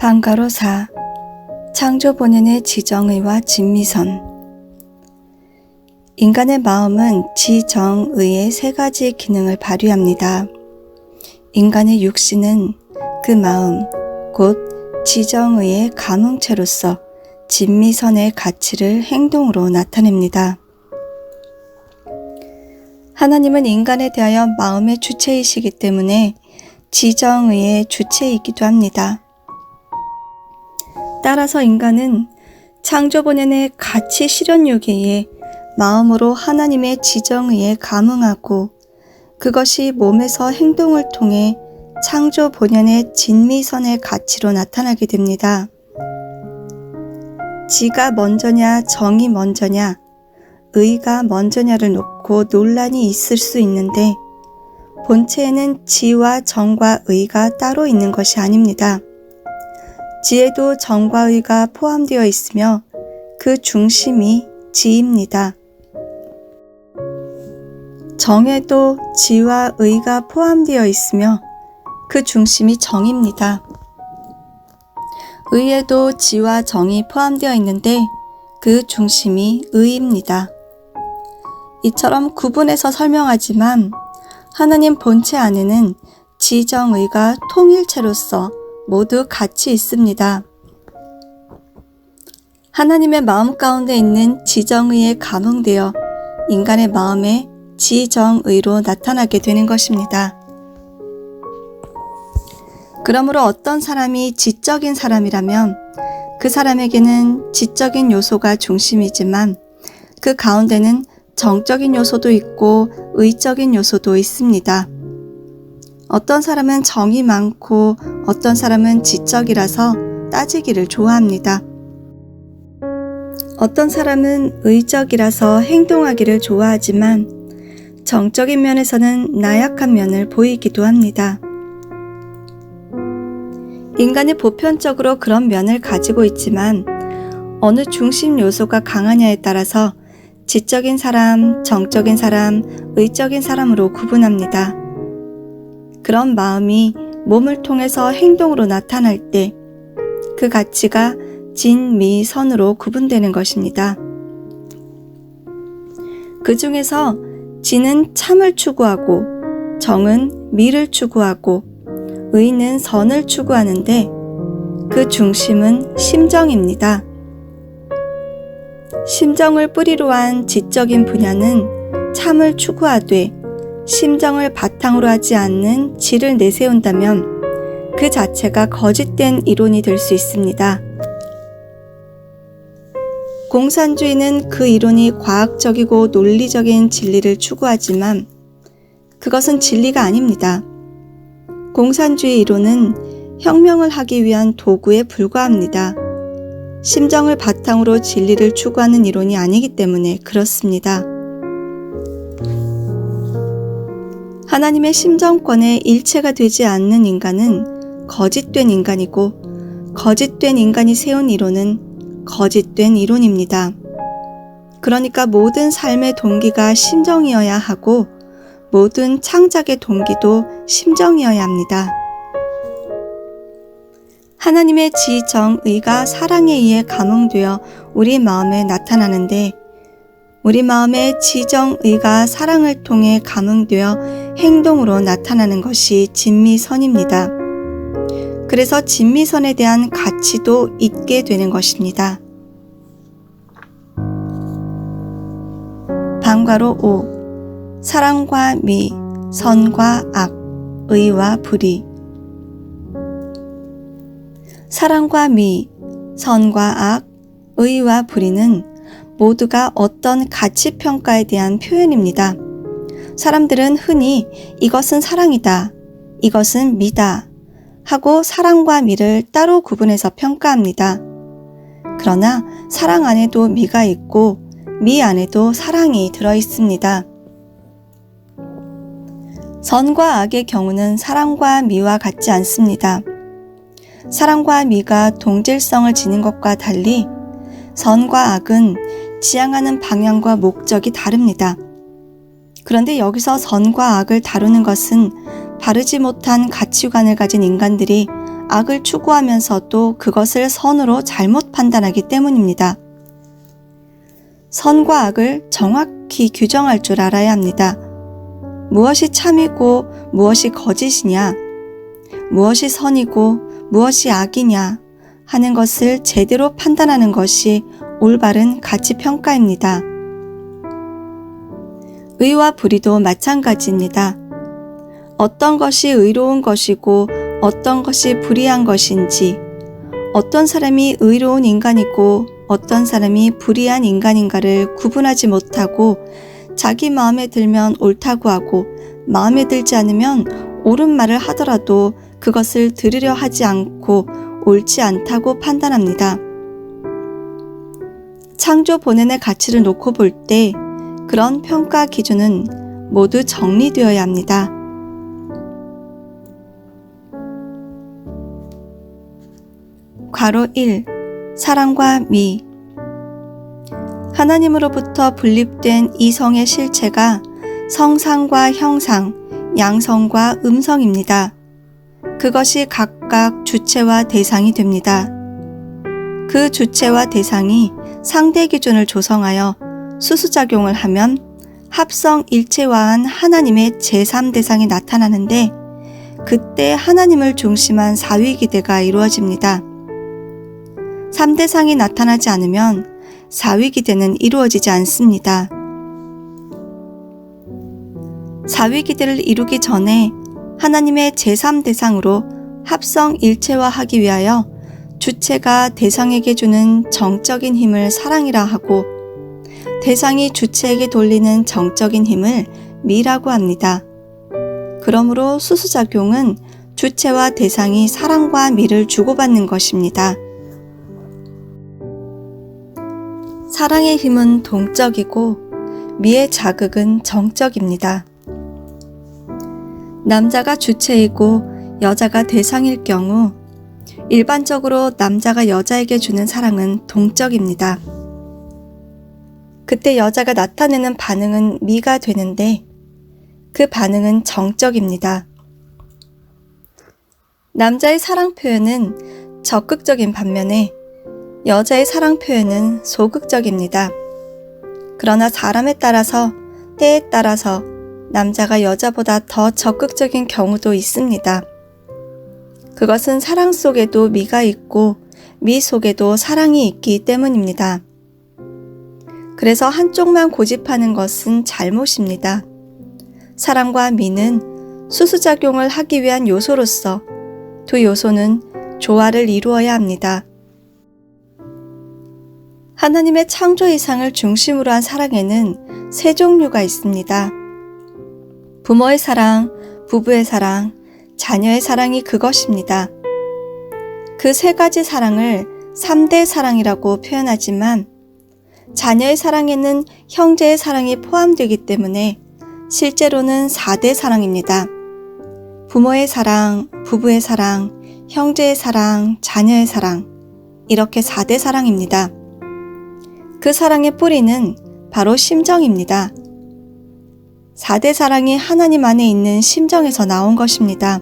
방가로 4. 창조 본연의 지정의와 진미선. 인간의 마음은 지정의의 세 가지 기능을 발휘합니다. 인간의 육신은 그 마음, 곧 지정의의 감흥체로서 진미선의 가치를 행동으로 나타냅니다. 하나님은 인간에 대하여 마음의 주체이시기 때문에 지정의의 주체이기도 합니다. 따라서 인간은 창조 본연의 가치 실현욕에 의해 마음으로 하나님의 지정의에 감응하고 그것이 몸에서 행동을 통해 창조 본연의 진미선의 가치로 나타나게 됩니다. 지가 먼저냐 정이 먼저냐 의가 먼저냐를 놓고 논란이 있을 수 있는데 본체에는 지와 정과 의가 따로 있는 것이 아닙니다. 지에도 정과 의가 포함되어 있으며 그 중심이 지입니다. 정에도 지와 의가 포함되어 있으며 그 중심이 정입니다. 의에도 지와 정이 포함되어 있는데 그 중심이 의입니다. 이처럼 구분해서 설명하지만 하나님 본체 안에는 지정의가 통일체로서 모두 같이 있습니다. 하나님의 마음 가운데 있는 지정의에 감응되어 인간의 마음에 지정의로 나타나게 되는 것입니다. 그러므로 어떤 사람이 지적인 사람이라면 그 사람에게는 지적인 요소가 중심이지만 그 가운데는 정적인 요소도 있고 의적인 요소도 있습니다. 어떤 사람은 정이 많고 어떤 사람은 지적이라서 따지기를 좋아합니다. 어떤 사람은 의적이라서 행동하기를 좋아하지만 정적인 면에서는 나약한 면을 보이기도 합니다. 인간이 보편적으로 그런 면을 가지고 있지만 어느 중심 요소가 강하냐에 따라서 지적인 사람, 정적인 사람, 의적인 사람으로 구분합니다. 그런 마음이 몸을 통해서 행동으로 나타날 때 그 가치가 진미선으로 구분되는 것입니다. 그 중에서 지는 참을 추구하고 정은 미를 추구하고 의는 선을 추구하는데 그 중심은 심정입니다. 심정을 뿌리로 한 지적인 분야는 참을 추구하되 심정을 바탕으로 하지 않는 지를 내세운다면 그 자체가 거짓된 이론이 될 수 있습니다. 공산주의는 그 이론이 과학적이고 논리적인 진리를 추구하지만 그것은 진리가 아닙니다. 공산주의 이론은 혁명을 하기 위한 도구에 불과합니다. 심정을 바탕으로 진리를 추구하는 이론이 아니기 때문에 그렇습니다. 하나님의 심정권에 일체가 되지 않는 인간은 거짓된 인간이고 거짓된 인간이 세운 이론은 거짓된 이론입니다. 그러니까 모든 삶의 동기가 심정이어야 하고 모든 창작의 동기도 심정이어야 합니다. 하나님의 지정의가 사랑에 의해 감응되어 우리 마음에 나타나는데 우리 마음의 지정의가 사랑을 통해 감응되어 행동으로 나타나는 것이 진미선입니다. 그래서 진미선에 대한 가치도 있게 되는 것입니다. 방가로 5. 사랑과 미, 선과 악, 의와 불의. 사랑과 미, 선과 악, 의와 불의는 모두가 어떤 가치평가에 대한 표현입니다. 사람들은 흔히 이것은 사랑이다, 이것은 미다 하고 사랑과 미를 따로 구분해서 평가합니다. 그러나 사랑 안에도 미가 있고 미 안에도 사랑이 들어 있습니다. 선과 악의 경우는 사랑과 미와 같지 않습니다. 사랑과 미가 동질성을 지닌 것과 달리 선과 악은 지향하는 방향과 목적이 다릅니다. 그런데 여기서 선과 악을 다루는 것은 바르지 못한 가치관을 가진 인간들이 악을 추구하면서도 그것을 선으로 잘못 판단하기 때문입니다. 선과 악을 정확히 규정할 줄 알아야 합니다. 무엇이 참이고 무엇이 거짓이냐, 무엇이 선이고 무엇이 악이냐 하는 것을 제대로 판단하는 것이 올바른 가치평가입니다. 의와 불의도 마찬가지입니다. 어떤 것이 의로운 것이고 어떤 것이 불의한 것인지, 어떤 사람이 의로운 인간이고 어떤 사람이 불의한 인간인가를 구분하지 못하고 자기 마음에 들면 옳다고 하고 마음에 들지 않으면 옳은 말을 하더라도 그것을 들으려 하지 않고 옳지 않다고 판단합니다. 창조 본연의 가치를 놓고 볼 때 그런 평가 기준은 모두 정리되어야 합니다. 괄호 1. 사랑과 미. 하나님으로부터 분립된 이성의 실체가 성상과 형상, 양성과 음성입니다. 그것이 각각 주체와 대상이 됩니다. 그 주체와 대상이 상대 기준을 조성하여 수수작용을 하면 합성 일체화한 하나님의 제3대상이 나타나는데 그때 하나님을 중심한 사위기대가 이루어집니다. 3대상이 나타나지 않으면 사위기대는 이루어지지 않습니다. 사위기대를 이루기 전에 하나님의 제3대상으로 합성 일체화하기 위하여 주체가 대상에게 주는 정적인 힘을 사랑이라 하고 대상이 주체에게 돌리는 정적인 힘을 미라고 합니다. 그러므로 수수작용은 주체와 대상이 사랑과 미를 주고받는 것입니다. 사랑의 힘은 동적이고 미의 자극은 정적입니다. 남자가 주체이고 여자가 대상일 경우 일반적으로 남자가 여자에게 주는 사랑은 동적입니다. 그때 여자가 나타내는 반응은 미가 되는데 그 반응은 정적입니다. 남자의 사랑 표현은 적극적인 반면에 여자의 사랑 표현은 소극적입니다. 그러나 사람에 따라서 때에 따라서 남자가 여자보다 더 적극적인 경우도 있습니다. 그것은 사랑 속에도 미가 있고 미 속에도 사랑이 있기 때문입니다. 그래서 한쪽만 고집하는 것은 잘못입니다. 사랑과 미는 수수작용을 하기 위한 요소로서 두 요소는 조화를 이루어야 합니다. 하나님의 창조 이상을 중심으로 한 사랑에는 세 종류가 있습니다. 부모의 사랑, 부부의 사랑, 자녀의 사랑이 그것입니다. 그 세 가지 사랑을 3대 사랑이라고 표현하지만 자녀의 사랑에는 형제의 사랑이 포함되기 때문에 실제로는 4대 사랑입니다. 부모의 사랑, 부부의 사랑, 형제의 사랑, 자녀의 사랑, 이렇게 4대 사랑입니다. 그 사랑의 뿌리는 바로 심정입니다. 4대 사랑이 하나님 안에 있는 심정에서 나온 것입니다.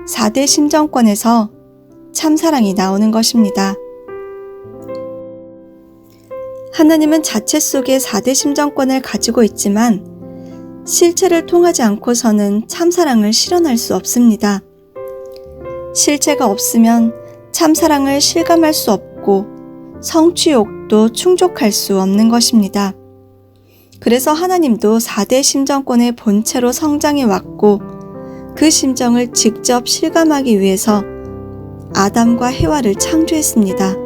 4대 심정권에서 참사랑이 나오는 것입니다. 하나님은 자체 속에 4대 심정권을 가지고 있지만 실체를 통하지 않고서는 참사랑을 실현할 수 없습니다. 실체가 없으면 참사랑을 실감할 수 없고 성취욕도 충족할 수 없는 것입니다. 그래서 하나님도 4대 심정권의 본체로 성장해 왔고 그 심정을 직접 실감하기 위해서 아담과 해와를 창조했습니다.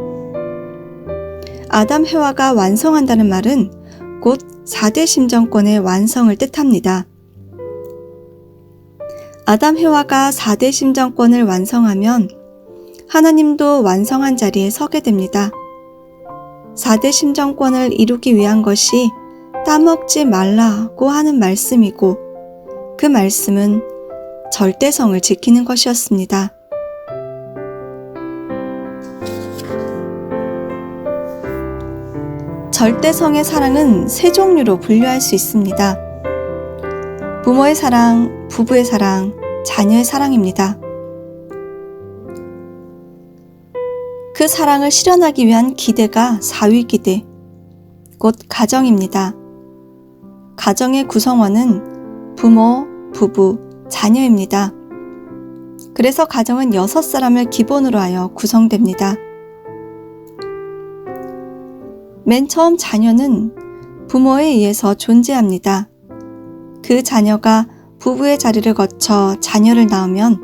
아담 해와가 완성한다는 말은 곧 4대 심정권의 완성을 뜻합니다. 아담 해와가 4대 심정권을 완성하면 하나님도 완성한 자리에 서게 됩니다. 4대 심정권을 이루기 위한 것이 따먹지 말라고 하는 말씀이고 그 말씀은 절대성을 지키는 것이었습니다. 절대성의 사랑은 세 종류로 분류할 수 있습니다. 부모의 사랑, 부부의 사랑, 자녀의 사랑입니다. 그 사랑을 실현하기 위한 기대가 사위기대, 곧 가정입니다. 가정의 구성원은 부모, 부부, 자녀입니다. 그래서 가정은 6사람을 기본으로 하여 구성됩니다. 맨 처음 자녀는 부모에 의해서 존재합니다. 그 자녀가 부부의 자리를 거쳐 자녀를 낳으면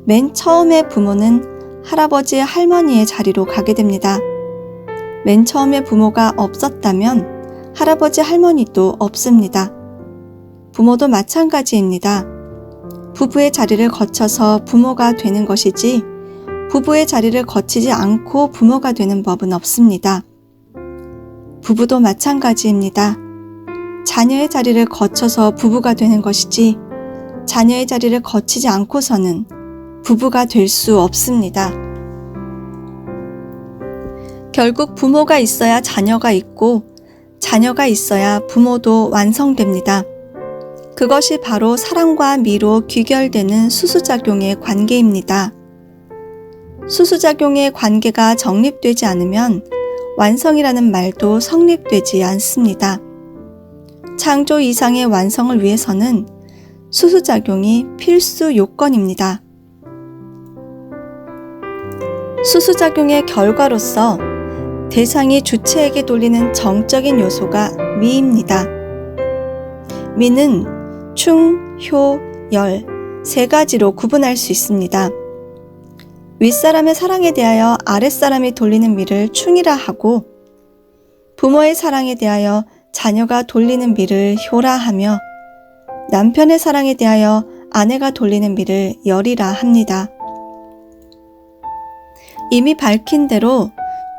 맨 처음에 부모는 할아버지, 할머니의 자리로 가게 됩니다. 맨 처음에 부모가 없었다면 할아버지, 할머니도 없습니다. 부모도 마찬가지입니다. 부부의 자리를 거쳐서 부모가 되는 것이지 부부의 자리를 거치지 않고 부모가 되는 법은 없습니다. 부부도 마찬가지입니다. 자녀의 자리를 거쳐서 부부가 되는 것이지 자녀의 자리를 거치지 않고서는 부부가 될 수 없습니다. 결국 부모가 있어야 자녀가 있고 자녀가 있어야 부모도 완성됩니다. 그것이 바로 사랑과 미로 귀결되는 수수작용의 관계입니다. 수수작용의 관계가 정립되지 않으면 완성이라는 말도 성립되지 않습니다. 창조 이상의 완성을 위해서는 수수작용이 필수 요건입니다. 수수작용의 결과로서 대상이 주체에게 돌리는 정적인 요소가 미입니다. 미는 충, 효, 열 3가지로 구분할 수 있습니다. 윗사람의 사랑에 대하여 아랫사람이 돌리는 미를 충이라 하고 부모의 사랑에 대하여 자녀가 돌리는 미를 효라 하며 남편의 사랑에 대하여 아내가 돌리는 미를 열이라 합니다. 이미 밝힌 대로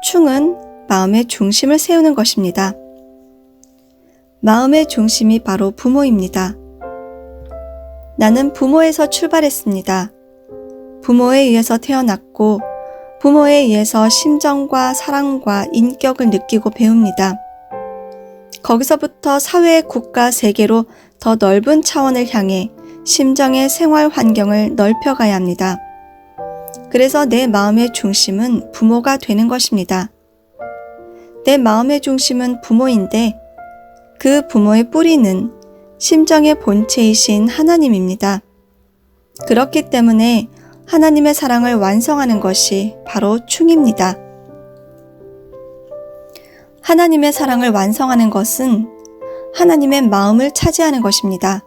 충은 마음의 중심을 세우는 것입니다. 마음의 중심이 바로 부모입니다. 나는 부모에서 출발했습니다. 부모에 의해서 태어났고 부모에 의해서 심정과 사랑과 인격을 느끼고 배웁니다. 거기서부터 사회, 국가, 세계로 더 넓은 차원을 향해 심정의 생활 환경을 넓혀가야 합니다. 그래서 내 마음의 중심은 부모가 되는 것입니다. 내 마음의 중심은 부모인데 그 부모의 뿌리는 심정의 본체이신 하나님입니다. 그렇기 때문에 하나님의 사랑을 완성하는 것이 바로 충입니다. 하나님의 사랑을 완성하는 것은 하나님의 마음을 차지하는 것입니다.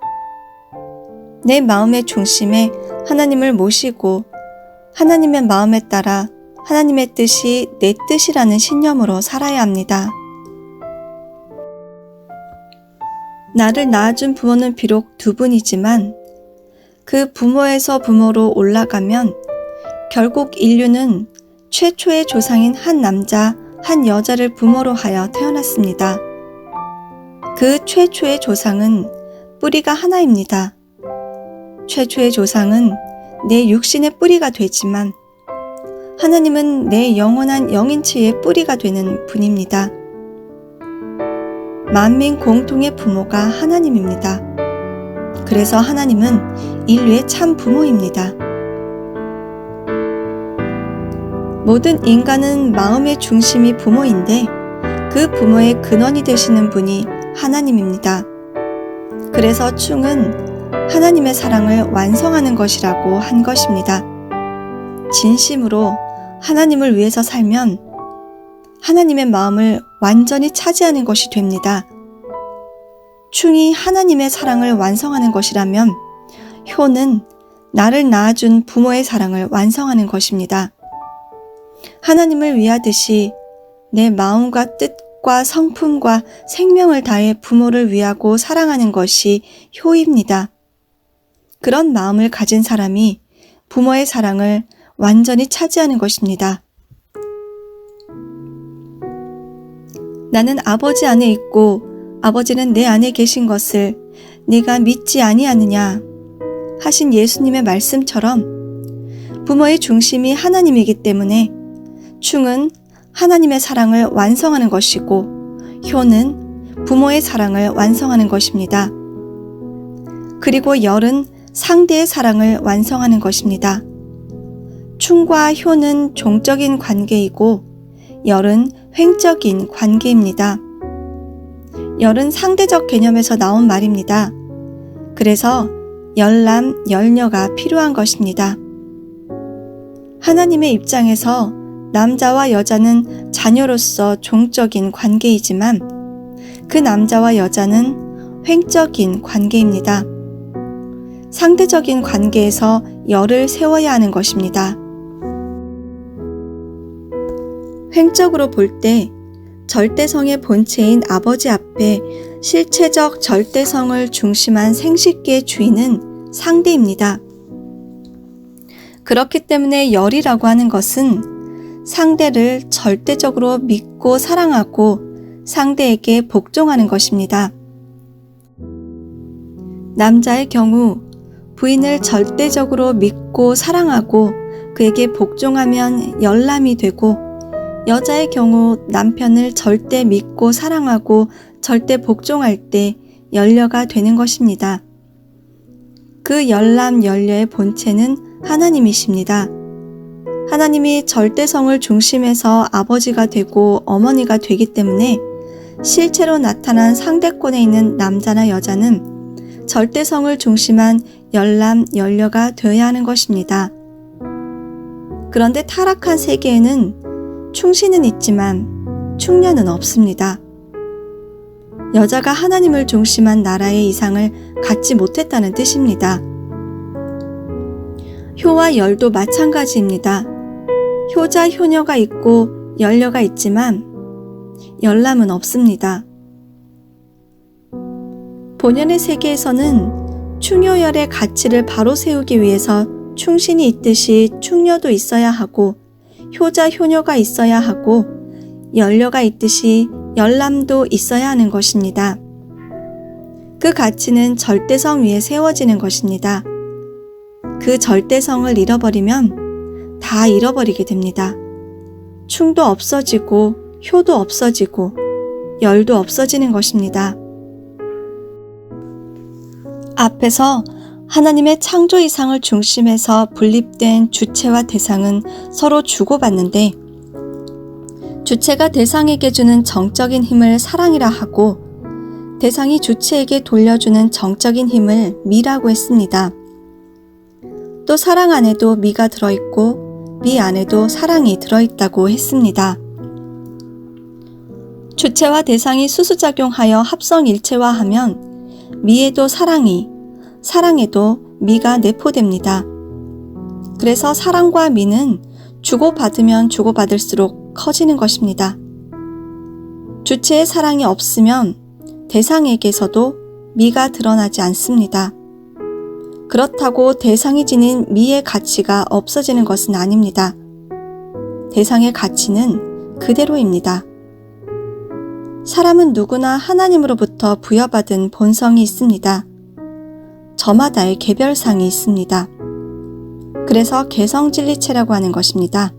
내 마음의 중심에 하나님을 모시고 하나님의 마음에 따라 하나님의 뜻이 내 뜻이라는 신념으로 살아야 합니다. 나를 낳아준 부모는 비록 2분이지만 그 부모에서 부모로 올라가면 결국 인류는 최초의 조상인 한 남자, 한 여자를 부모로 하여 태어났습니다. 그 최초의 조상은 뿌리가 하나입니다. 최초의 조상은 내 육신의 뿌리가 되지만 하나님은 내 영원한 영인체의 뿌리가 되는 분입니다. 만민 공통의 부모가 하나님입니다. 그래서 하나님은 인류의 참 부모입니다. 모든 인간은 마음의 중심이 부모인데 그 부모의 근원이 되시는 분이 하나님입니다. 그래서 충은 하나님의 사랑을 완성하는 것이라고 한 것입니다. 진심으로 하나님을 위해서 살면 하나님의 마음을 완전히 차지하는 것이 됩니다. 충이 하나님의 사랑을 완성하는 것이라면 효는 나를 낳아준 부모의 사랑을 완성하는 것입니다. 하나님을 위하듯이 내 마음과 뜻과 성품과 생명을 다해 부모를 위하고 사랑하는 것이 효입니다. 그런 마음을 가진 사람이 부모의 사랑을 완전히 차지하는 것입니다. 나는 아버지 안에 있고 아버지는 내 안에 계신 것을 네가 믿지 아니하느냐 하신 예수님의 말씀처럼 부모의 중심이 하나님이기 때문에 충은 하나님의 사랑을 완성하는 것이고 효는 부모의 사랑을 완성하는 것입니다. 그리고 열은 상대의 사랑을 완성하는 것입니다. 충과 효는 종적인 관계이고 열은 횡적인 관계입니다. 열은 상대적 개념에서 나온 말입니다. 그래서 열남, 열녀가 필요한 것입니다. 하나님의 입장에서 남자와 여자는 자녀로서 종적인 관계이지만 그 남자와 여자는 횡적인 관계입니다. 상대적인 관계에서 열을 세워야 하는 것입니다. 횡적으로 볼 때 절대성의 본체인 아버지 앞에 실체적 절대성을 중심한 생식기의 주인은 상대입니다. 그렇기 때문에 열이라고 하는 것은 상대를 절대적으로 믿고 사랑하고 상대에게 복종하는 것입니다. 남자의 경우 부인을 절대적으로 믿고 사랑하고 그에게 복종하면 열남이 되고 여자의 경우 남편을 절대 믿고 사랑하고 절대 복종할 때 열녀가 되는 것입니다. 그 열남 열녀의 본체는 하나님이십니다. 하나님이 절대성을 중심해서 아버지가 되고 어머니가 되기 때문에 실체로 나타난 상대권에 있는 남자나 여자는 절대성을 중심한 열남 열녀가 되어야 하는 것입니다. 그런데 타락한 세계에는 충신은 있지만 충녀는 없습니다. 여자가 하나님을 중심한 나라의 이상을 갖지 못했다는 뜻입니다. 효와 열도 마찬가지입니다. 효자, 효녀가 있고 열녀가 있지만 열남은 없습니다. 본연의 세계에서는 충효열의 가치를 바로 세우기 위해서 충신이 있듯이 충녀도 있어야 하고 효자, 효녀가 있어야 하고 열녀가 있듯이 열남도 있어야 하는 것입니다. 그 가치는 절대성 위에 세워지는 것입니다. 그 절대성을 잃어버리면 다 잃어버리게 됩니다. 충도 없어지고 효도 없어지고 열도 없어지는 것입니다. 앞에서 하나님의 창조 이상을 중심해서 분립된 주체와 대상은 서로 주고받는데 주체가 대상에게 주는 정적인 힘을 사랑이라 하고 대상이 주체에게 돌려주는 정적인 힘을 미라고 했습니다. 또 사랑 안에도 미가 들어있고 미 안에도 사랑이 들어있다고 했습니다. 주체와 대상이 수수작용하여 합성일체화하면 미에도 사랑이, 사랑에도 미가 내포됩니다. 그래서 사랑과 미는 주고받으면 주고받을수록 커지는 것입니다. 주체의 사랑이 없으면 대상에게서도 미가 드러나지 않습니다. 그렇다고 대상이 지닌 미의 가치가 없어지는 것은 아닙니다. 대상의 가치는 그대로입니다. 사람은 누구나 하나님으로부터 부여받은 본성이 있습니다. 저마다의 개별상이 있습니다. 그래서 개성진리체라고 하는 것입니다.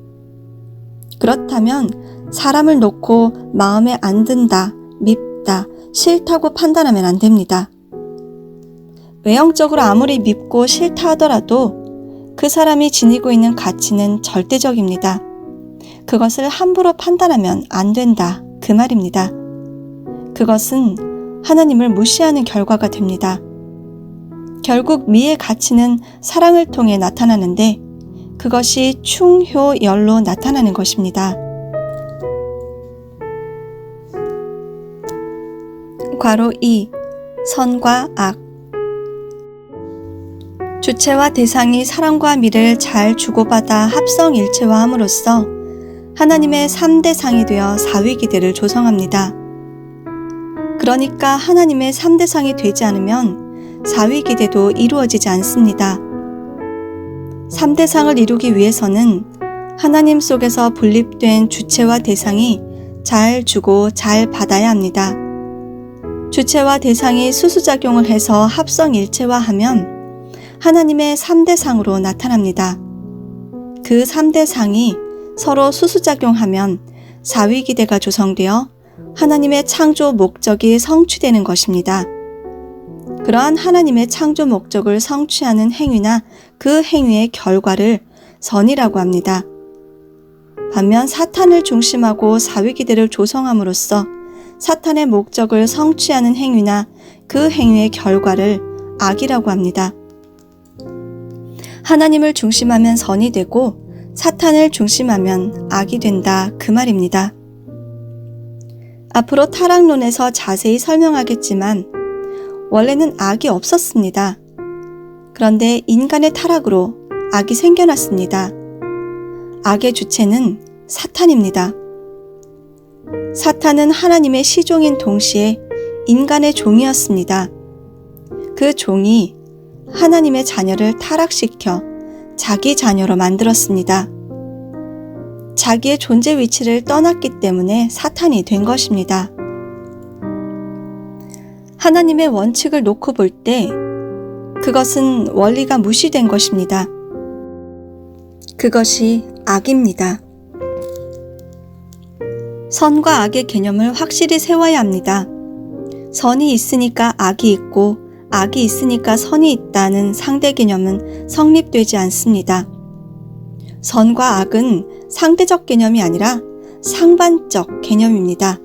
그렇다면 사람을 놓고 마음에 안 든다, 밉다, 싫다고 판단하면 안 됩니다. 외형적으로 아무리 밉고 싫다 하더라도 그 사람이 지니고 있는 가치는 절대적입니다. 그것을 함부로 판단하면 안 된다, 그 말입니다. 그것은 하나님을 무시하는 결과가 됩니다. 결국 미의 가치는 사랑을 통해 나타나는데 그것이 충효열로 나타나는 것입니다. 괄호 2. 선과 악. 주체와 대상이 사랑과 미를 잘 주고받아 합성일체화함으로써 하나님의 3대상이 되어 사위기대를 조성합니다. 그러니까 하나님의 3대상이 되지 않으면 사위기대도 이루어지지 않습니다. 3대상을 이루기 위해서는 하나님 속에서 분립된 주체와 대상이 잘 주고 잘 받아야 합니다. 주체와 대상이 수수작용을 해서 합성일체화하면 하나님의 3대상으로 나타납니다. 그 3대상이 서로 수수작용하면 사위기대가 조성되어 하나님의 창조 목적이 성취되는 것입니다. 그러한 하나님의 창조 목적을 성취하는 행위나 그 행위의 결과를 선이라고 합니다. 반면 사탄을 중심하고 사위기들을 조성함으로써 사탄의 목적을 성취하는 행위나 그 행위의 결과를 악이라고 합니다. 하나님을 중심하면 선이 되고 사탄을 중심하면 악이 된다, 그 말입니다. 앞으로 타락론에서 자세히 설명하겠지만 원래는 악이 없었습니다. 그런데 인간의 타락으로 악이 생겨났습니다. 악의 주체는 사탄입니다. 사탄은 하나님의 시종인 동시에 인간의 종이었습니다. 그 종이 하나님의 자녀를 타락시켜 자기 자녀로 만들었습니다. 자기의 존재 위치를 떠났기 때문에 사탄이 된 것입니다. 하나님의 원칙을 놓고 볼 때 그것은 원리가 무시된 것입니다. 그것이 악입니다. 선과 악의 개념을 확실히 세워야 합니다. 선이 있으니까 악이 있고 악이 있으니까 선이 있다는 상대 개념은 성립되지 않습니다. 선과 악은 상대적 개념이 아니라 상반적 개념입니다.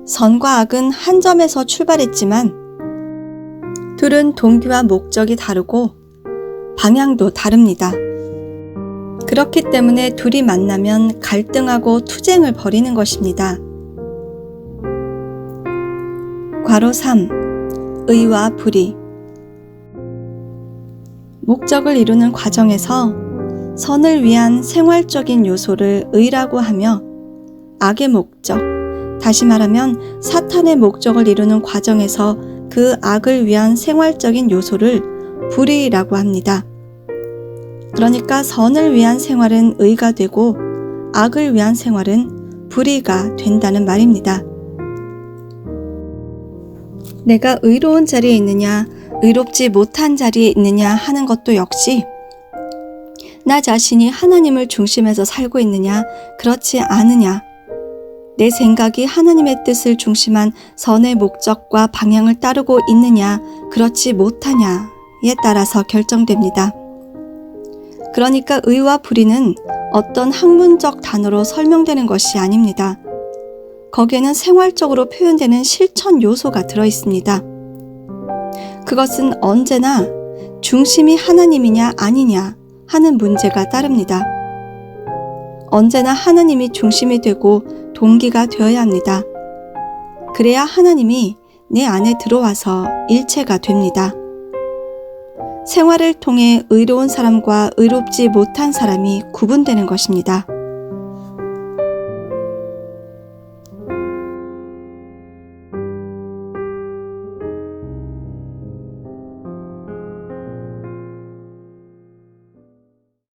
선과 악은 한 점에서 출발했지만 둘은 동기와 목적이 다르고 방향도 다릅니다. 그렇기 때문에 둘이 만나면 갈등하고 투쟁을 벌이는 것입니다. 괄호 3. 의와 불의. 목적을 이루는 과정에서 선을 위한 생활적인 요소를 의라고 하며 악의 목적, 다시 말하면 사탄의 목적을 이루는 과정에서 그 악을 위한 생활적인 요소를 불의라고 합니다. 그러니까 선을 위한 생활은 의가 되고 악을 위한 생활은 불의가 된다는 말입니다. 내가 의로운 자리에 있느냐, 의롭지 못한 자리에 있느냐 하는 것도 역시 나 자신이 하나님을 중심해서 살고 있느냐, 그렇지 않으냐, 내 생각이 하나님의 뜻을 중심한 선의 목적과 방향을 따르고 있느냐, 그렇지 못하냐에 따라서 결정됩니다. 그러니까 의와 불의는 어떤 학문적 단어로 설명되는 것이 아닙니다. 거기에는 생활적으로 표현되는 실천 요소가 들어있습니다. 그것은 언제나 중심이 하나님이냐 아니냐 하는 문제가 따릅니다. 언제나 하나님이 중심이 되고 동기가 되어야 합니다. 그래야 하나님이 내 안에 들어와서 일체가 됩니다. 생활을 통해 의로운 사람과 의롭지 못한 사람이 구분되는 것입니다.